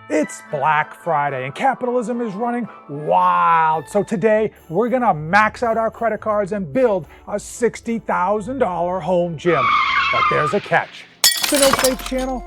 It's Black Friday and capitalism is running wild. So today we're gonna max out our credit cards and build a $60,000 home gym. But there's a catch. The No Fake channel?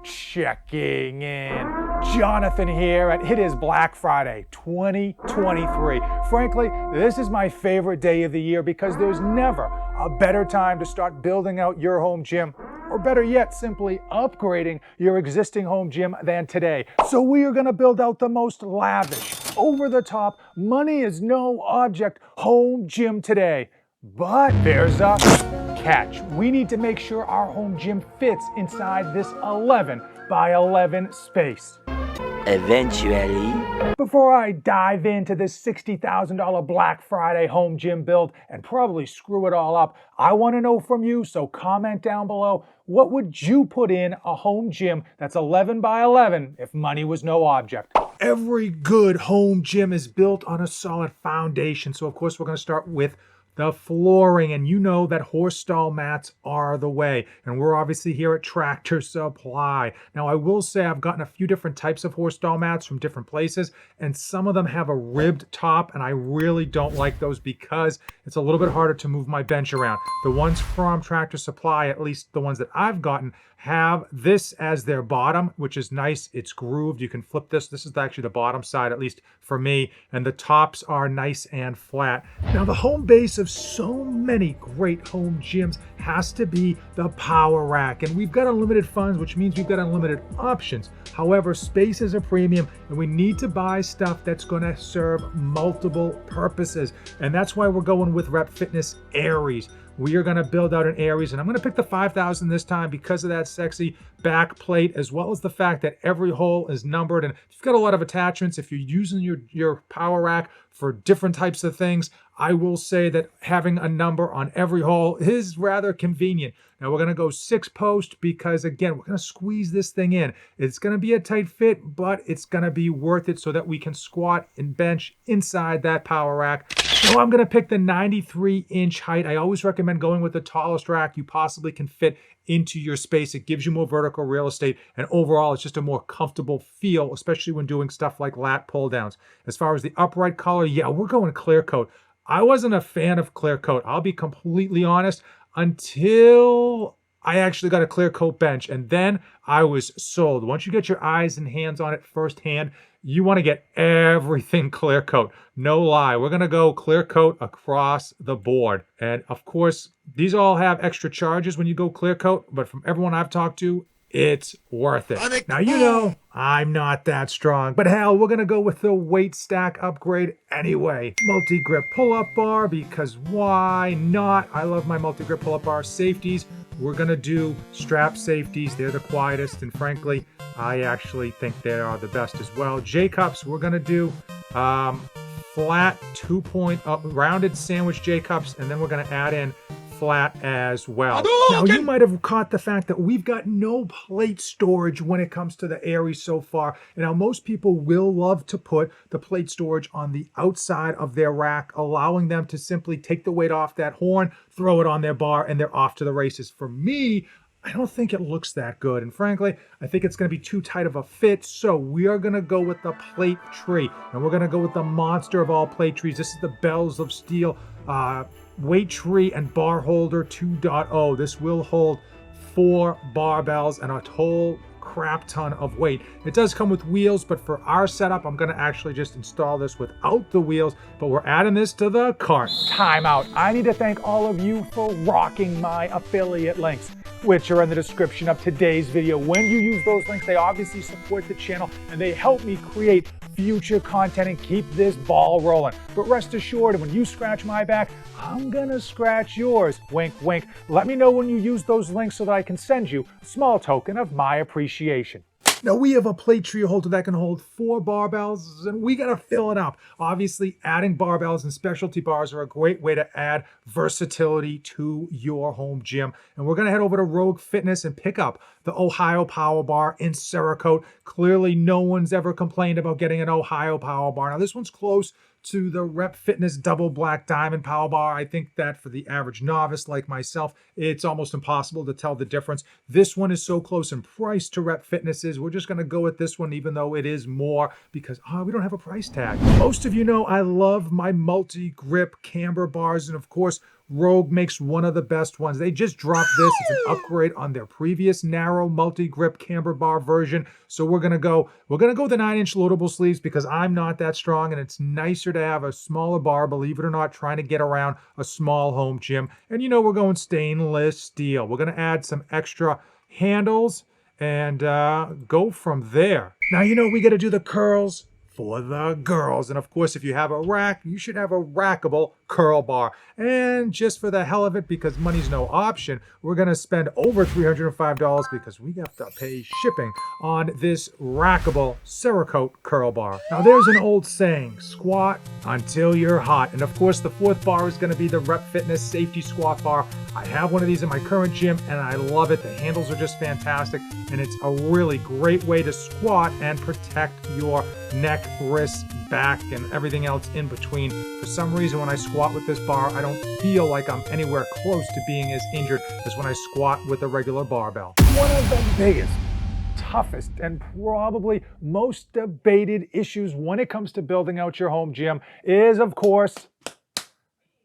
Checking in. Jonathan here at It Is Black Friday 2023. Frankly, this is my favorite day of the year because there's never a better time to start building out your home gym, or better yet, simply upgrading your existing home gym than today. So we are gonna build out the most lavish, over-the-top, money is no object home gym today. But there's a catch. We need to make sure our home gym fits inside this 11 by 11 space. Eventually. Before I dive into this $60,000 Black Friday home gym build and probably screw it all up, I want to know from you, so comment down below, what would you put in a home gym that's 11 by 11 if money was no object? Every good home gym is built on a solid foundation, so of course we're going to start with the flooring, and you know that horse stall mats are the way, and we're obviously here at Tractor Supply. Now I will say I've gotten a few different types of horse stall mats from different places, and some of them have a ribbed top, and I really don't like those because it's a little bit harder to move my bench around. The ones from Tractor Supply, at least the ones that I've gotten, have this as their bottom, which is nice. It's grooved. You can flip this. This is actually the bottom side, at least for me. And the tops are nice and flat. Now, the home base of so many great home gyms has to be the power rack. And we've got unlimited funds, which means we've got unlimited options. However, space is a premium, and we need to buy stuff that's going to serve multiple purposes. And that's why we're going with Rep Fitness Aries. We are going to build out an Aries, and I'm going to pick the 5000 this time because of that sexy back plate, as well as the fact that every hole is numbered. And if you've got a lot of attachments, if you're using your power rack for different types of things, I will say that having a number on every hole is rather convenient. Now we're going to go 6-post because, again, we're going to squeeze this thing in. It's going to be a tight fit, but it's going to be worth it so that we can squat and bench inside that power rack. So I'm going to pick the 93-inch height. I always recommend going with the tallest rack you possibly can fit into your space. It gives you more vertical real estate, and overall it's just a more comfortable feel, especially when doing stuff like lat pull downs. As far as the upright color, yeah, we're going clear coat. I wasn't a fan of clear coat, I'll be completely honest, until I actually got a clear coat bench, and then I was sold. Once you get your eyes and hands on it firsthand, you want to get everything clear coat. No lie, we're going to go clear coat across the board. And of course, these all have extra charges when you go clear coat, but from everyone I've talked to, it's worth it. Now, you know, I'm not that strong, but hell, we're going to go with the weight stack upgrade anyway. Multi-grip pull-up bar, because why not? I love my multi-grip pull-up bar. Safeties, we're going to do strap safeties. They're the quietest, and frankly, I actually think they are the best as well. J-cups, we're going to do flat 2-point rounded sandwich J-cups, and then we're going to add in flat as well. Now, you might have caught the fact that we've got no plate storage when it comes to the Aries so far. And now most people will love to put the plate storage on the outside of their rack, allowing them to simply take the weight off that horn, throw it on their bar, and they're off to the races. For me, I don't think it looks that good. And frankly, I think it's going to be too tight of a fit. So we are going to go with the plate tree. And we're going to go with the monster of all plate trees. This is the Bells of Steel weight tree and bar holder 2.0. This will hold 4 barbells and a whole crap ton of weight. It does come with wheels, but for our setup, I'm going to actually just install this without the wheels, but we're adding this to the cart. Time out. I need to thank all of you for rocking my affiliate links, which are in the description of today's video. When you use those links, they obviously support the channel and they help me create future content and keep this ball rolling. But rest assured, when you scratch my back, I'm gonna scratch yours. Wink, wink. Let me know when you use those links so that I can send you a small token of my appreciation. Now, we have a plate tree holder that can hold 4 barbells, and we gotta fill it up. Obviously, adding barbells and specialty bars are a great way to add versatility to your home gym. And we're gonna head over to Rogue Fitness and pick up the Ohio Power Bar in Cerakote. Clearly, no one's ever complained about getting an Ohio Power Bar. Now, this one's close to the Rep Fitness Double Black Diamond Power Bar. I think that for the average novice like myself, it's almost impossible to tell the difference. This one is so close in price to Rep Fitness's. We're just going to go with this one, even though it is more, because we don't have a price tag. Most of you know I love my multi-grip camber bars, and of course, Rogue makes one of the best ones. They just dropped this. It's an upgrade on their previous narrow multi-grip camber bar version. So we're gonna go the 9-inch loadable sleeves because I'm not that strong, and it's nicer to have a smaller bar, believe it or not, trying to get around a small home gym. And you know we're going stainless steel. We're gonna add some extra handles and go from there. Now you know we gotta do the curls for the girls. And of course, if you have a rack, you should have a rackable curl bar. And just for the hell of it, because money's no option, we're gonna spend over $305 because we have to pay shipping on this rackable Cerakote curl bar. Now there's an old saying, squat until you're hot. And of course, the fourth bar is gonna be the Rep Fitness Safety Squat Bar. I have one of these in my current gym and I love it. The handles are just fantastic and it's a really great way to squat and protect your neck, wrists, back, and everything else in between. For some reason, when I squat with this bar, I don't feel like I'm anywhere close to being as injured as when I squat with a regular barbell. One of the biggest, toughest, and probably most debated issues when it comes to building out your home gym is, of course,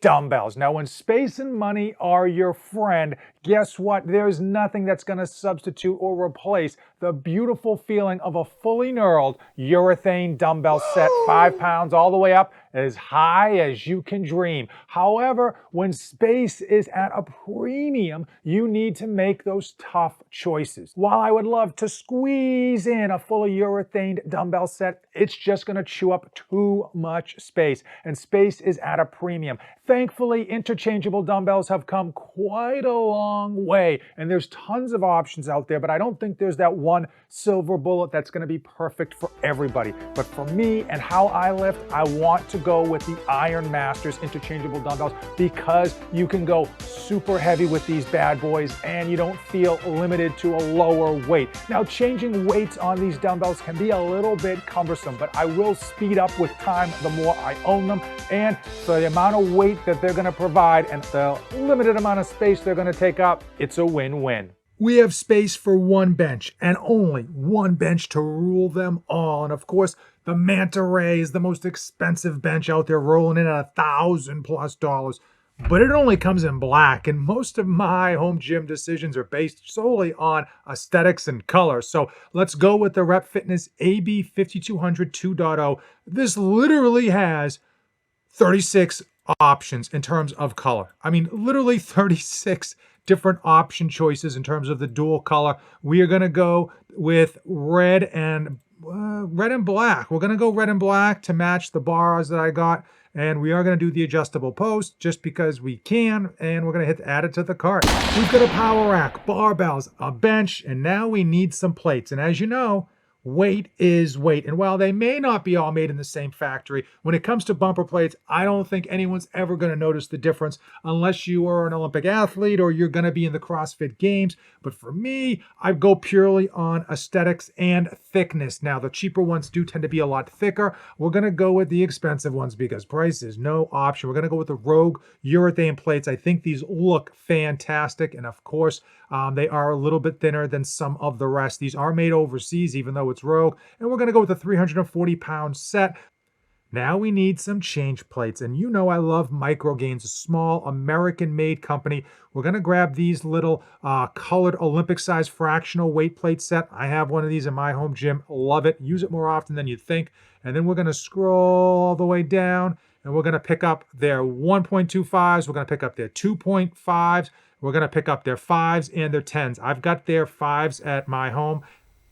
dumbbells. Now, when space and money are your friend, guess what? There's nothing that's going to substitute or replace the beautiful feeling of a fully knurled urethane dumbbell set, 5 pounds all the way up as high as you can dream. However, when space is at a premium, you need to make those tough choices. While I would love to squeeze in a fully urethane dumbbell set, it's just going to chew up too much space, and space is at a premium. Thankfully, interchangeable dumbbells have come quite a long way, and there's tons of options out there, but I don't think there's that one silver bullet that's going to be perfect for everybody. But for me and how I lift, I want to go with the Iron Masters interchangeable dumbbells because you can go super heavy with these bad boys and you don't feel limited to a lower weight. Now, changing weights on these dumbbells can be a little bit cumbersome, but I will speed up with time the more I own them, and for the amount of weight that they're going to provide and the limited amount of space they're going to take up, it's a win-win. We have space for one bench and only one bench to rule them all. And of course, the Manta Ray is the most expensive bench out there, rolling in at $1,000+. But it only comes in black, and most of my home gym decisions are based solely on aesthetics and color. So let's go with the Rep Fitness AB 5200 2.0. This literally has 36 options in terms of color. I mean, literally 36 different option choices in terms of the dual color. We are going to go with red and black. We're going to go red and black to match the bars that I got. And we are going to do the adjustable post just because we can. And we're going to hit add it to the cart. We've got a power rack, barbells, a bench, and now we need some plates. And as you know, weight is weight. And while they may not be all made in the same factory, when it comes to bumper plates, I don't think anyone's ever going to notice the difference unless you are an Olympic athlete or you're going to be in the CrossFit Games. But for me, I go purely on aesthetics and thickness. Now, the cheaper ones do tend to be a lot thicker. We're going to go with the expensive ones because price is no option. We're going to go with the Rogue urethane plates. I think these look fantastic. And of course, they are a little bit thinner than some of the rest. These are made overseas, even though it's Rogue. And we're going to go with a 340-pound set. Now we need some change plates. And you know I love Micro Gains, a small American-made company. We're going to grab these little colored Olympic-size fractional weight plate set. I have one of these in my home gym. Love it. Use it more often than you'd think. And then we're going to scroll all the way down, and we're going to pick up their 1.25s. We're going to pick up their 2.5s. We're going to pick up their 5s and their 10s. I've got their 5s at my home.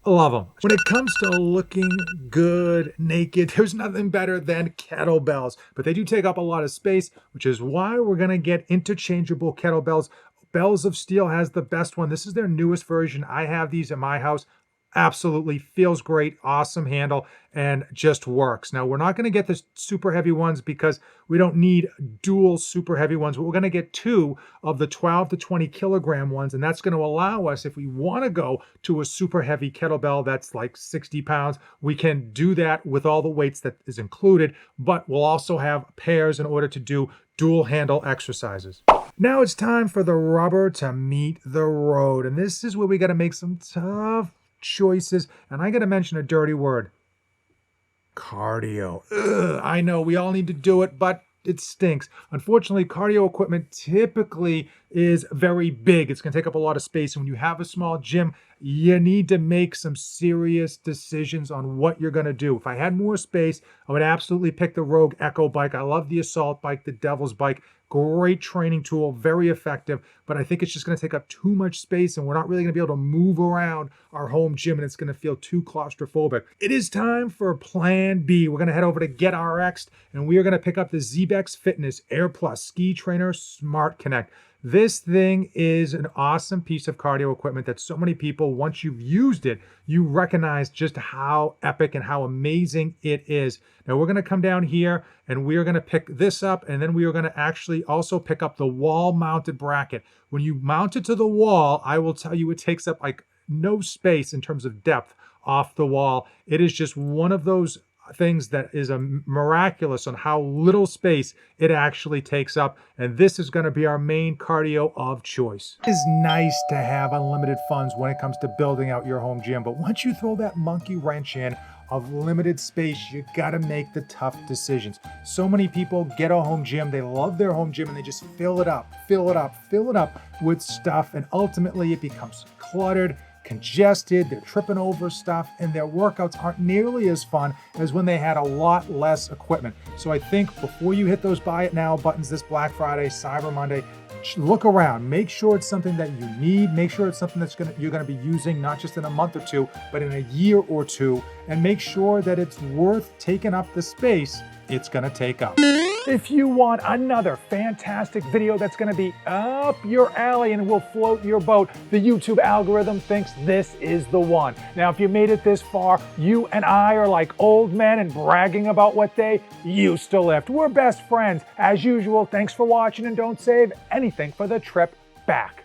Love them. When it comes to looking good naked, there's nothing better than kettlebells, but they do take up a lot of space, which is why we're going to get interchangeable kettlebells. Bells of Steel has the best one. This is their newest version. I have these in my house. Absolutely feels great, awesome handle, and just works. Now, we're not going to get the super heavy ones because we don't need dual super heavy ones, but we're going to get two of the 12 to 20 kilogram ones, and that's going to allow us, if we want to go to a super heavy kettlebell that's like 60 pounds, we can do that with all the weights that is included, but we'll also have pairs in order to do dual handle exercises. Now it's time for the rubber to meet the road, and this is where we got to make some tough choices, and I got to mention a dirty word: cardio. Ugh, I know we all need to do it, but it stinks. Unfortunately, cardio equipment typically is very big. It's going to take up a lot of space, and when you have a small gym, you need to make some serious decisions on what you're going to do. If I had more space, I would absolutely pick the Rogue Echo bike. I love the Assault bike, the Devil's bike. Great training tool, very effective, but I think it's just going to take up too much space, and we're not really going to be able to move around our home gym, and it's going to feel too claustrophobic. It is time for plan B. We're going to head over to GetRx, and we are going to pick up the Zebex Fitness Air Plus Ski Trainer Smart Connect. This thing is an awesome piece of cardio equipment that so many people, once you've used it, you recognize just how epic and how amazing it is. Now we're going to come down here and we are going to pick this up, and then we are going to actually also pick up the wall mounted bracket. When you mount it to the wall, I will tell you it takes up like no space in terms of depth off the wall. It is just one of those things that is a miraculous on how little space it actually takes up, and this is going to be our main cardio of choice. It's nice to have unlimited funds when it comes to building out your home gym, but once you throw that monkey wrench in of limited space, you got to make the tough decisions. So many people get a home gym, they love their home gym, and they just fill it up with stuff, and ultimately it becomes cluttered, congested, they're tripping over stuff, and their workouts aren't nearly as fun as when they had a lot less equipment. So I think before you hit those buy it now buttons this Black Friday, Cyber Monday, look around, make sure it's something that you need, make sure it's something that's you're going to be using not just in a month or two, but in a year or two, and make sure that it's worth taking up the space it's going to take up. If you want another fantastic video that's going to be up your alley and will float your boat, the YouTube algorithm thinks this is the one. Now, if you made it this far, you and I are like old men and bragging about what they used to lift. We're best friends. As usual, thanks for watching, and don't save anything for the trip back.